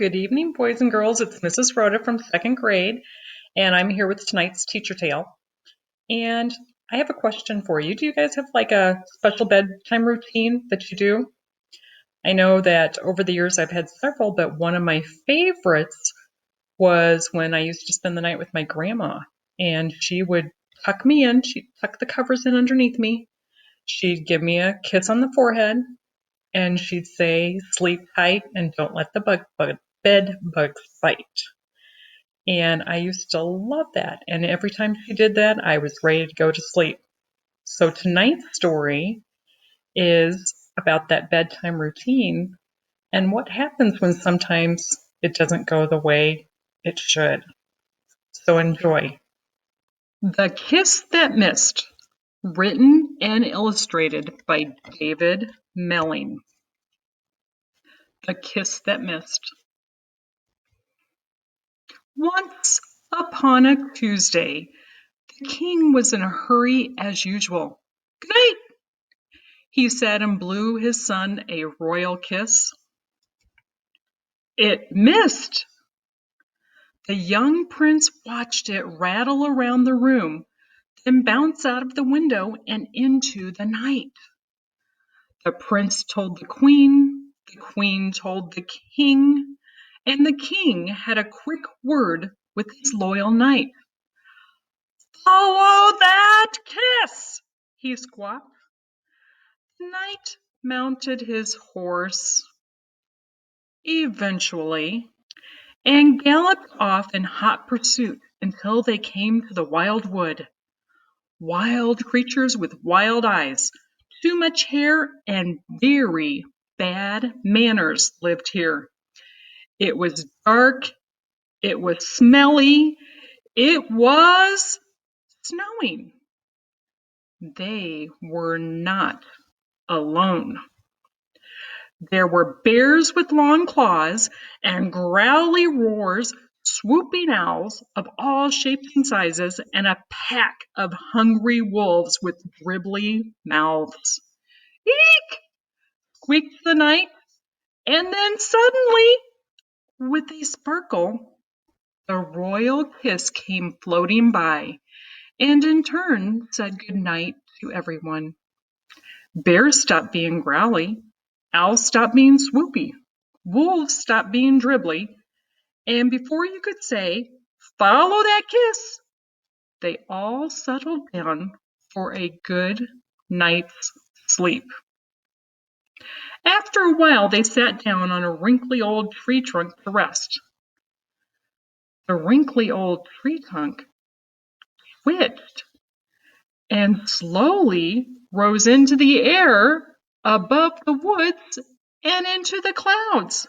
Good evening, boys and girls. It's Mrs. Rhoda from second grade, and I'm here with tonight's teacher tale. And I have a question for you. Do you guys have like a special bedtime routine that you do? I know that over the years I've had several, but one of my favorites was when I used to spend the night with my grandma, and she would tuck me in. She'd tuck the covers in underneath me. She'd give me a kiss on the forehead, and she'd say, "Sleep tight and don't let the bed bugs bite." And I used to love that. And every time she did that, I was ready to go to sleep. So tonight's story is about that bedtime routine and what happens when sometimes it doesn't go the way it should. So enjoy. The Kiss That Missed, written and illustrated by David Melling. The Kiss That Missed. Once upon a Tuesday, the king was in a hurry as usual. "Good night," he said and blew his son a royal kiss. It missed. The young prince watched it rattle around the room, then bounce out of the window and into the night. The prince told the queen told the king, and the king had a quick word with his loyal knight. "Follow that kiss," he squawked. The knight mounted his horse, eventually, and galloped off in hot pursuit until they came to the wild wood. Wild creatures with wild eyes, too much hair, and very bad manners lived here. It was dark, it was smelly, it was snowing. They were not alone. There were bears with long claws and growly roars, swooping owls of all shapes and sizes, and a pack of hungry wolves with dribbly mouths. "Eek!" squeaked the knight, and then suddenly, with a sparkle, the royal kiss came floating by, and in turn said good night to everyone. Bears stopped being growly, owls stopped being swoopy, wolves stopped being dribbly, and before you could say, "Follow that kiss," they all settled down for a good night's sleep. After a while, they sat down on a wrinkly old tree trunk to rest. The wrinkly old tree trunk twitched and slowly rose into the air above the woods and into the clouds.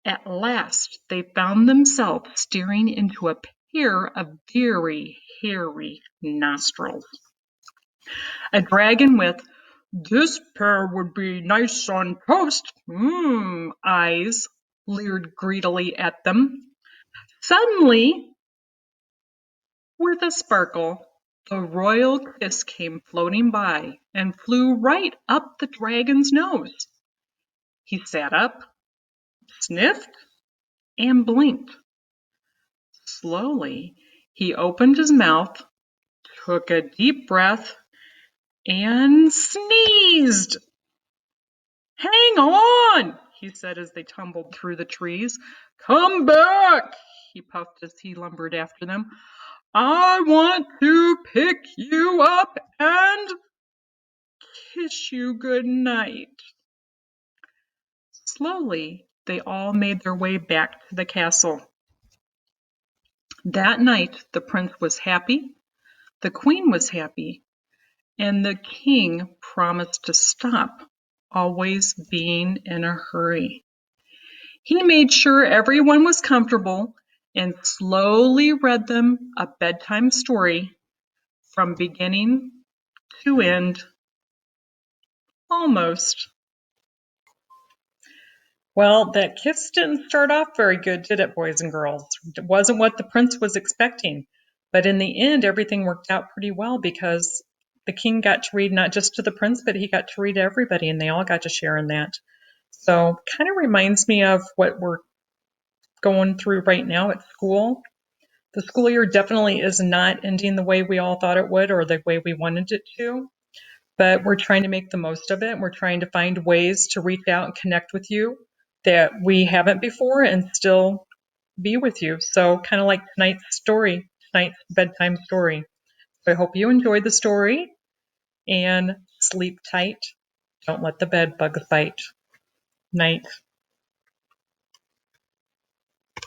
At last they found themselves staring into a pair of very hairy nostrils. A dragon with "This pair would be nice on toast" eyes leered greedily at them. Suddenly, with a sparkle, the royal kiss came floating by and flew right up the dragon's nose. He sat up, sniffed, and blinked. Slowly, he opened his mouth, took a deep breath, and sneezed. "Hang on," he said as they tumbled through the trees. "Come back," he puffed as he lumbered after them. "I want to pick you up and kiss you good night." Slowly, they all made their way back to the castle. That night, the prince was happy, the queen was happy, and the king promised to stop always being in a hurry. He made sure everyone was comfortable and slowly read them a bedtime story from beginning to end, almost. Well, that kiss didn't start off very good, did it, boys and girls? It wasn't what the prince was expecting. But in the end, everything worked out pretty well because the king got to read not just to the prince, but he got to read to everybody, and they all got to share in that. So kind of reminds me of what we're going through right now at school. The school year definitely is not ending the way we all thought it would or the way we wanted it to, but we're trying to make the most of it. We're trying to find ways to reach out and connect with you that we haven't before and still be with you. So kind of like tonight's bedtime story. So I hope you enjoyed the story and sleep tight. Don't let the bed bugs bite. Night.